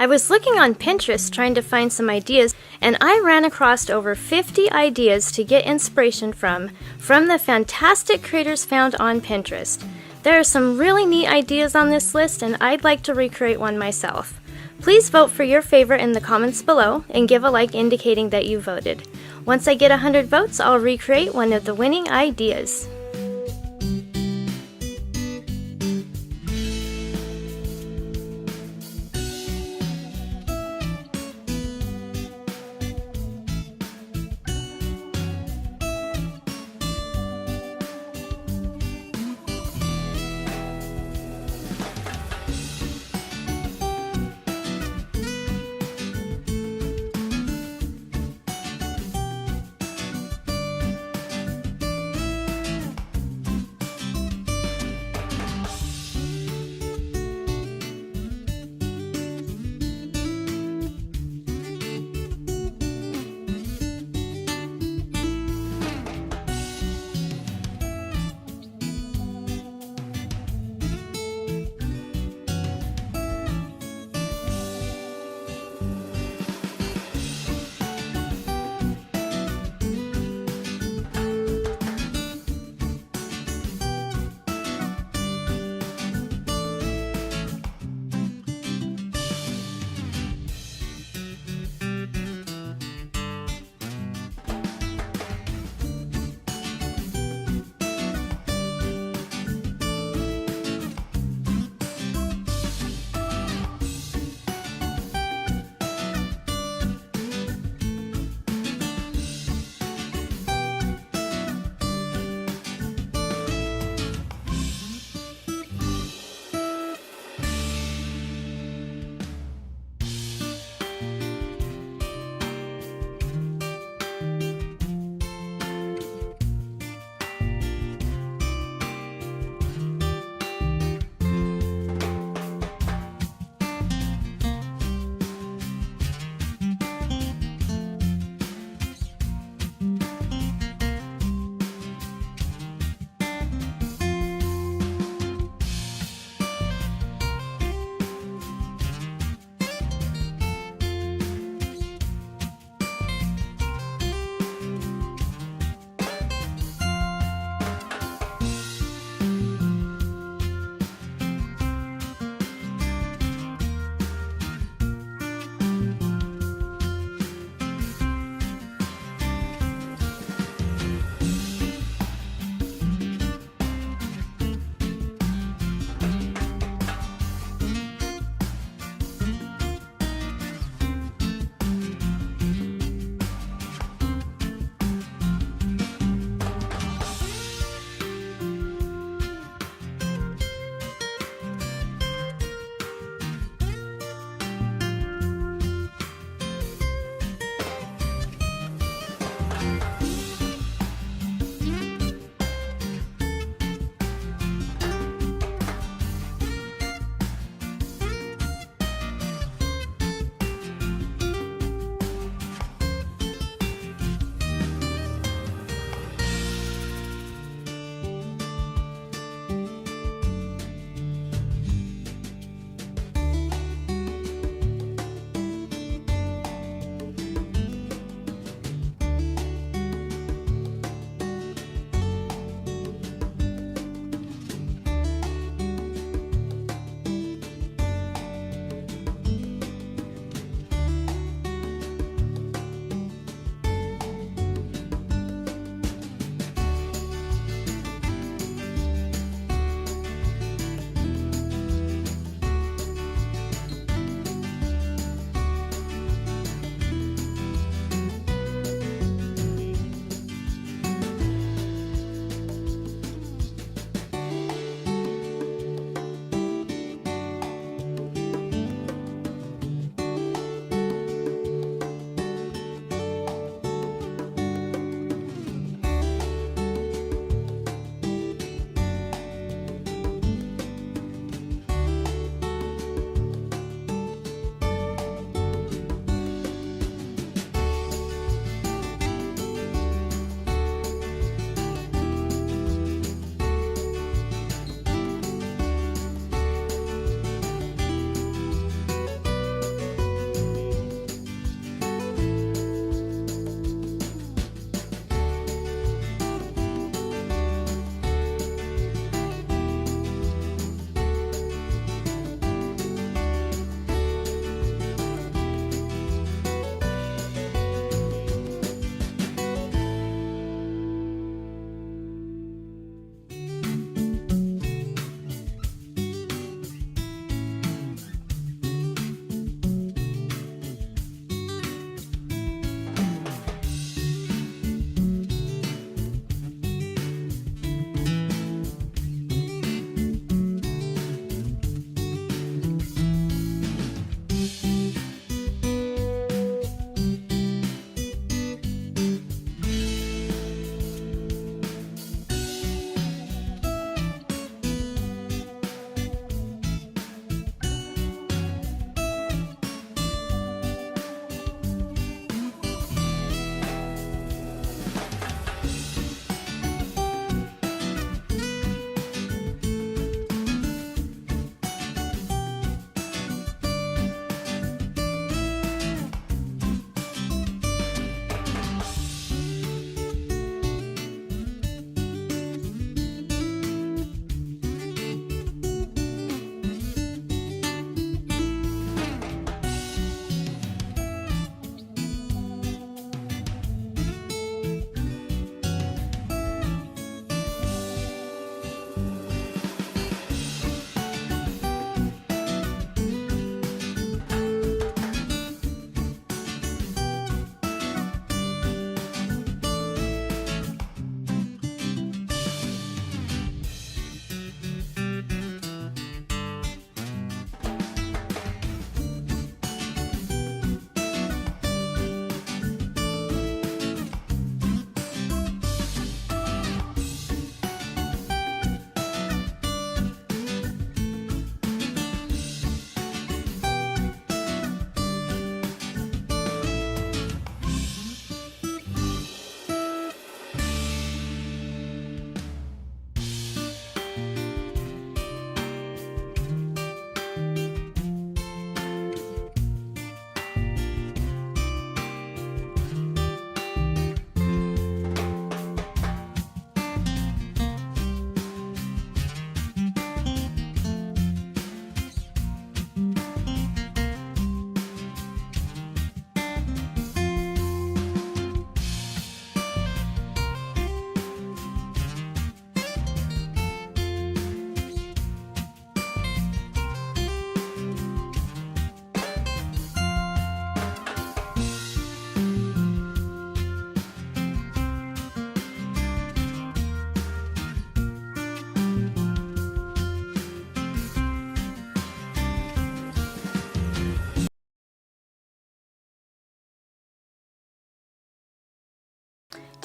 I was looking on Pinterest trying to find some ideas, and I ran across over 50 ideas to get inspiration from the fantastic creators found on Pinterest. There are some really neat ideas on this list, and I'd like to recreate one myself. Please vote for your favorite in the comments below and give a like indicating that you voted. Once I get 100 votes, I'll recreate one of the winning ideas.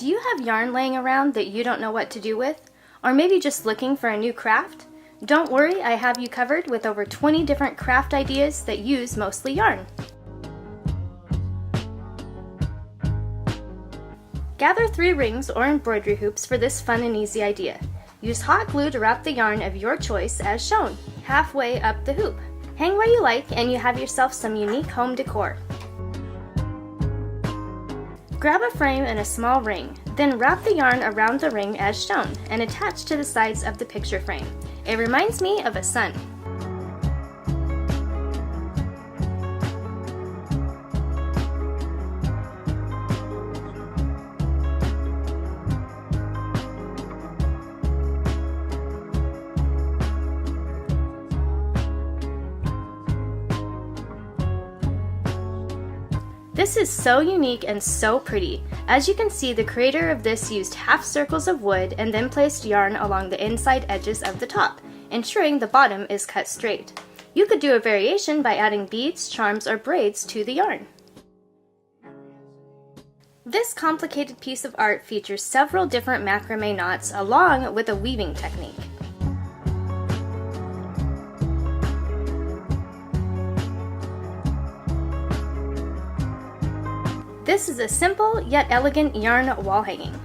Do you have yarn laying around that you don't know what to do with? Or maybe just looking for a new craft? Don't worry, I have you covered with over 20 different craft ideas that use mostly yarn. Gather 3 rings or embroidery hoops for this fun and easy idea. Use hot glue to wrap the yarn of your choice as shown, halfway up the hoop. Hang where you like and you have yourself some unique home decor. Grab a frame and a small ring, then wrap the yarn around the ring as shown and attach to the sides of the picture frame. It reminds me of a sun. This is so unique and so pretty. As you can see, the creator of this used half circles of wood and then placed yarn along the inside edges of the top, ensuring the bottom is cut straight. You could do a variation by adding beads, charms, or braids to the yarn. This complicated piece of art features several different macrame knots along with a weaving technique. This is a simple yet elegant yarn wall hanging.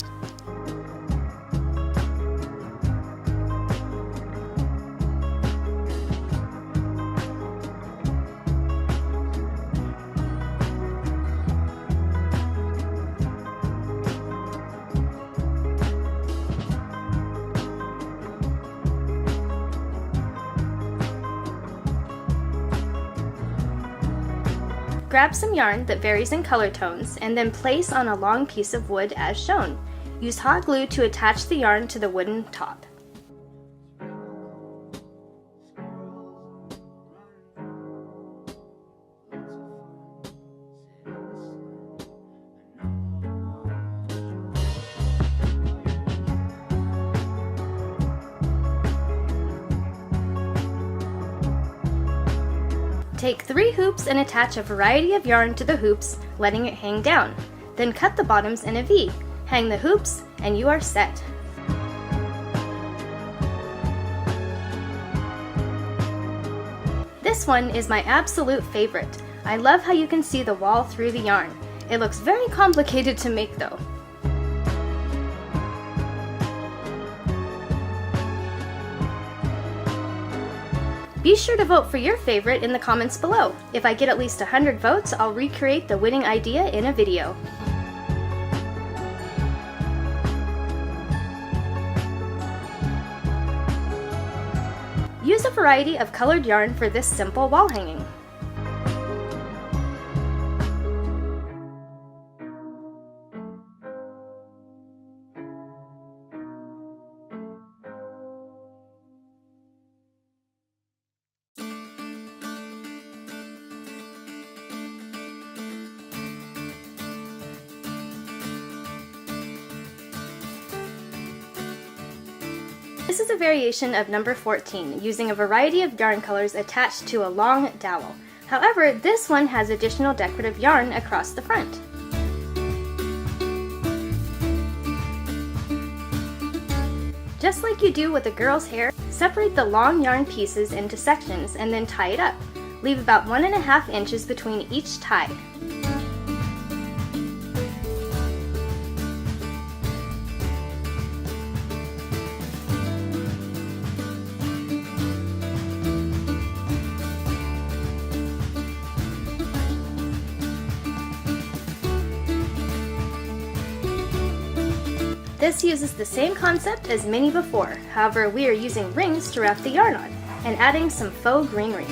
Grab some yarn that varies in color tones and then place on a long piece of wood as shown. Use hot glue to attach the yarn to the wooden top. Take 3 hoops and attach a variety of yarn to the hoops, letting it hang down. Then cut the bottoms in a V. Hang the hoops, and you are set. This one is my absolute favorite. I love how you can see the wall through the yarn. It looks very complicated to make though. Be sure to vote for your favorite in the comments below. If I get at least 100 votes, I'll recreate the winning idea in a video. Use a variety of colored yarn for this simple wall hanging. This is a variation of number 14, using a variety of yarn colors attached to a long dowel. However, this one has additional decorative yarn across the front. Just like you do with a girl's hair, separate the long yarn pieces into sections and then tie it up. Leave about 1.5 inches between each tie. This uses the same concept as many before, however we are using rings to wrap the yarn on, and adding some faux greenery.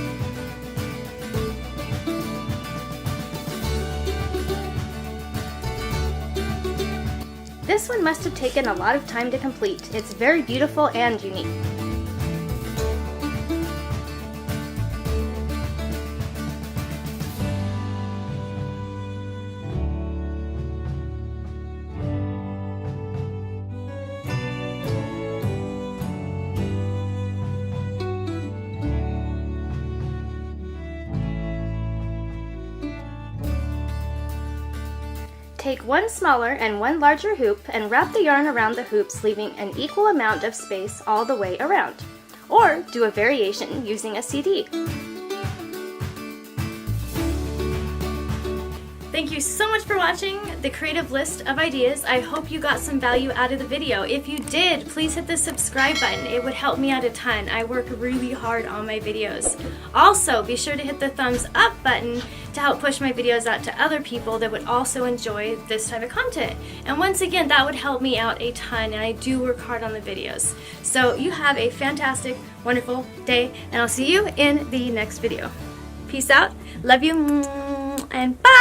This one must have taken a lot of time to complete. It's very beautiful and unique. take one smaller and one larger hoop and wrap the yarn around the hoops, leaving an equal amount of space all the way around. Or do a variation using a CD. Thank you so much for watching the creative list of ideas. I hope you got some value out of the video. If you did, please hit the subscribe button. It would help me out a ton. I work really hard on my videos. Also, be sure to hit the thumbs up button to help push my videos out to other people that would also enjoy this type of content. And once again, that would help me out a ton, and I do work hard on the videos. So you have a fantastic, wonderful day, and I'll see you in the next video. Peace out, love you, and bye!